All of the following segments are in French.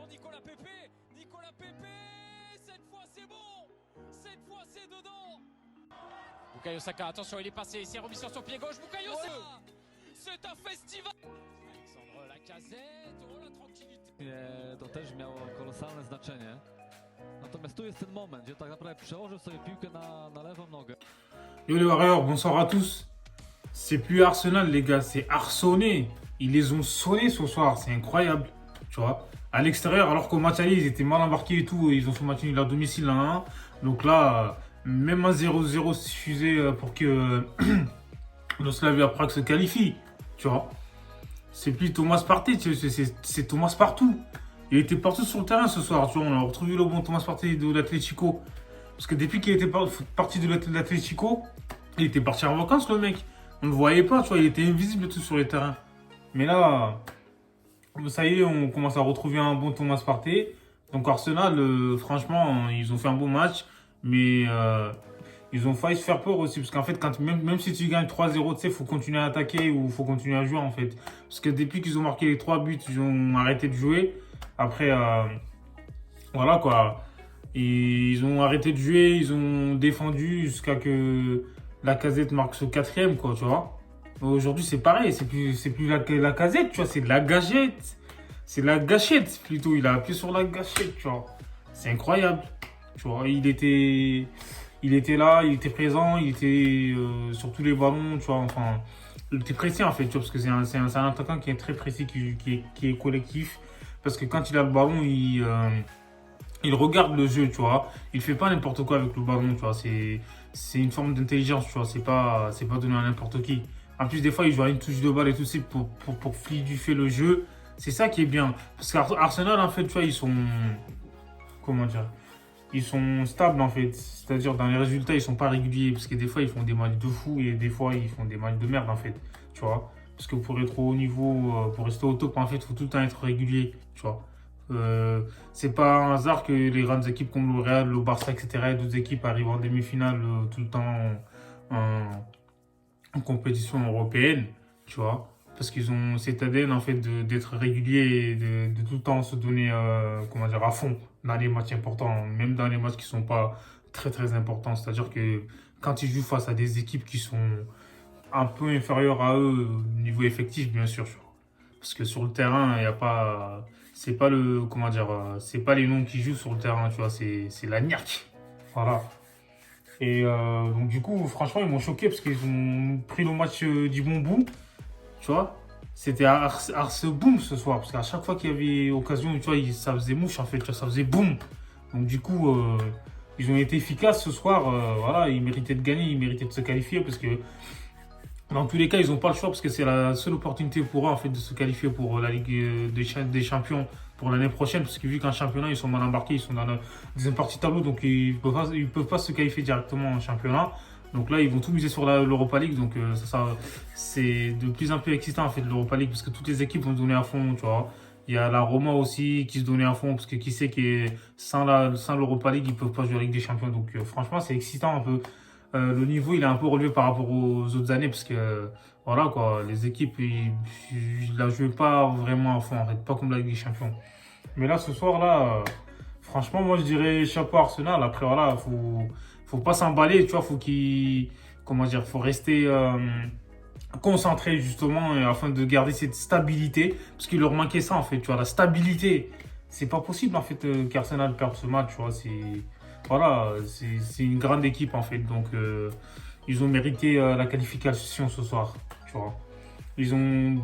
Nicolas Pepe. Nicolas Pepe. Cette fois c'est bon. Cette fois c'est dedans. Bukayo Saka, attention, il est passé. Il s'est remis sur son pied gauche. Bukayo Saka. C'est un festival. Alexandre Lacazette. Oh la tranquillité. To też miało kolosalne znaczenie. Natomiast tu jest ten moment, gdzie tak naprawdę przełożył sobie piłkę na lewą nogę. Yo les Warriors, bonsoir à tous. C'est plus Arsenal les gars, c'est Arsenal. Ils les ont sonnés ce soir, c'est incroyable. Tu vois, à l'extérieur, alors qu'au match aller, ils étaient mal embarqués et tout. Ils ont fait match nul à domicile à 1. Donc là, même un 0-0 suffisait pour que le Slavia Prague se qualifie. Tu vois, c'est plus Thomas Partey, c'est Thomas partout. Il était partout sur le terrain ce soir. Tu vois, on a retrouvé le bon Thomas Partey de l'Atlético. Parce que depuis qu'il était parti de l'Atlético, il était parti en vacances le mec. On ne le voyait pas, tu vois, il était invisible tout sur les terrains. Mais là, ça y est, on commence à retrouver un bon Thomas Partey. Donc Arsenal, franchement, ils ont fait un bon match. Mais ils ont failli se faire peur aussi. Parce qu'en fait, même si tu gagnes 3-0, tu sais, il faut continuer à attaquer ou il faut continuer à jouer en fait. Parce que depuis qu'ils ont marqué les 3 buts, ils ont arrêté de jouer. Après, voilà quoi. Ils ont arrêté de jouer, ils ont défendu jusqu'à que Lacazette marque ce 4e, quoi, tu vois. Aujourd'hui, c'est pareil, c'est plus la casette, tu vois, c'est de la gâchette. C'est la gâchette, plutôt. Il a appuyé sur la gâchette, tu vois. C'est incroyable. Tu vois, il était là, il était présent, il était sur tous les ballons, tu vois, enfin. Il était précis, en fait, tu vois, parce que c'est un attaquant qui est très précis, qui est collectif. Parce que quand il a le ballon, il regarde le jeu, tu vois. Il fait pas n'importe quoi avec le ballon, tu vois. C'est une forme d'intelligence, tu vois. C'est pas donné à n'importe qui. En plus, des fois, il joue à une touche de balle et tout ça pour fluidifier le jeu. C'est ça qui est bien. Parce qu'Arsenal, en fait, tu vois, ils sont... Comment dire? Ils sont stables, en fait. C'est-à-dire, dans les résultats, ils sont pas réguliers. Parce que des fois, ils font des matchs de fou et des fois, ils font des matchs de merde, en fait. Tu vois. Parce que pour être au niveau, pour rester au top, en fait, il faut tout le temps être régulier, tu vois. C'est pas un hasard que les grandes équipes comme le Real, le Barça, etc., et d'autres équipes arrivent en demi-finale tout le temps en compétition européenne, tu vois. Parce qu'ils ont cet ADN, en fait, d'être réguliers et de tout le temps se donner, comment dire, à fond dans les matchs importants, même dans les matchs qui sont pas très, très importants. C'est-à-dire que quand ils jouent face à des équipes qui sont un peu inférieur à eux au niveau effectif, bien sûr. Parce que sur le terrain, il y a pas... C'est pas le... Comment dire... C'est pas les noms qui jouent sur le terrain, tu vois. C'est la niaque. Voilà. Et donc, du coup, franchement, ils m'ont choqué parce qu'ils ont pris le match du bon bout. Tu vois. C'était Ars boum ce soir. Parce qu'à chaque fois qu'il y avait occasion, tu vois, ça faisait mouche, en fait. Tu vois, ça faisait boum. Donc, du coup, ils ont été efficaces ce soir. Voilà, ils méritaient de gagner. Ils méritaient de se qualifier parce que... Dans tous les cas, ils n'ont pas le choix parce que c'est la seule opportunité pour eux en fait, de se qualifier pour la Ligue des Champions pour l'année prochaine. Parce que vu qu'en championnat, ils sont mal embarqués, ils sont dans la deuxième partie de tableau, donc ils ne peuvent pas se qualifier directement en championnat. Donc là, ils vont tout miser sur l'Europa League. Donc c'est de plus en plus excitant en fait l'Europa League parce que toutes les équipes vont se donner à fond, tu vois. Il y a la Roma aussi qui se donnait à fond parce que qui sait que sans l'Europa League, ils ne peuvent pas jouer la Ligue des Champions. Donc franchement, c'est excitant un peu. Le niveau il est un peu relevé par rapport aux autres années parce que voilà quoi, les équipes ils la jouaient pas vraiment à fond en fait, pas comme la Ligue des Champions. Mais là ce soir là, franchement moi je dirais chapeau Arsenal. Après voilà, faut pas s'emballer, tu vois, faut rester concentré justement afin de garder cette stabilité parce qu'il leur manquait ça en fait, tu vois, la stabilité. C'est pas possible en fait qu'Arsenal perde ce match, tu vois, voilà, c'est une grande équipe en fait, donc ils ont mérité la qualification ce soir, tu vois. Ils ont,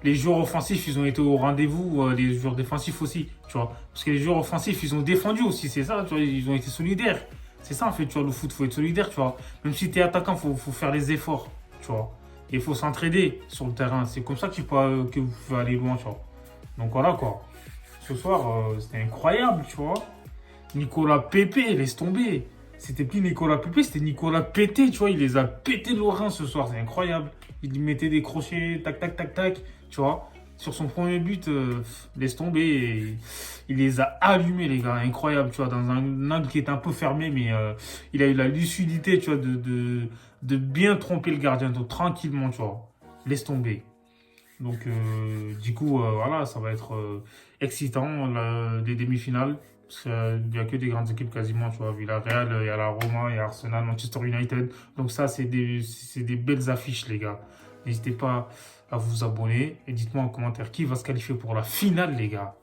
les joueurs offensifs, ils ont été au rendez-vous, les joueurs défensifs aussi, tu vois. Parce que les joueurs offensifs, ils ont défendu aussi, c'est ça, tu vois, ils ont été solidaires. C'est ça en fait, tu vois, le foot, faut être solidaire, tu vois. Même si tu es attaquant, faut faire les efforts, tu vois. Et il faut s'entraider sur le terrain, c'est comme ça que vous pouvez aller loin, tu vois. Donc voilà quoi. Ce soir, c'était incroyable, tu vois. Nicolas Pepe, laisse tomber. C'était plus Nicolas Pepe, c'était Nicolas Pété, tu vois. Il les a pété de l'oreille ce soir, c'est incroyable. Il lui mettait des crochets, tac, tac, tac, tac, tu vois. Sur son premier but, laisse tomber. Il les a allumés, les gars, incroyable, tu vois. Dans un angle qui est un peu fermé, mais il a eu la lucidité, tu vois, de bien tromper le gardien, donc tranquillement, tu vois. Laisse tomber. Donc, du coup, voilà, ça va être excitant, des demi-finales. Parce qu'il n'y a que des grandes équipes quasiment, tu vois. Villarreal, il y a la Roma, il y a Arsenal, Manchester United. Donc ça, c'est des belles affiches, les gars. N'hésitez pas à vous abonner et dites-moi en commentaire qui va se qualifier pour la finale, les gars.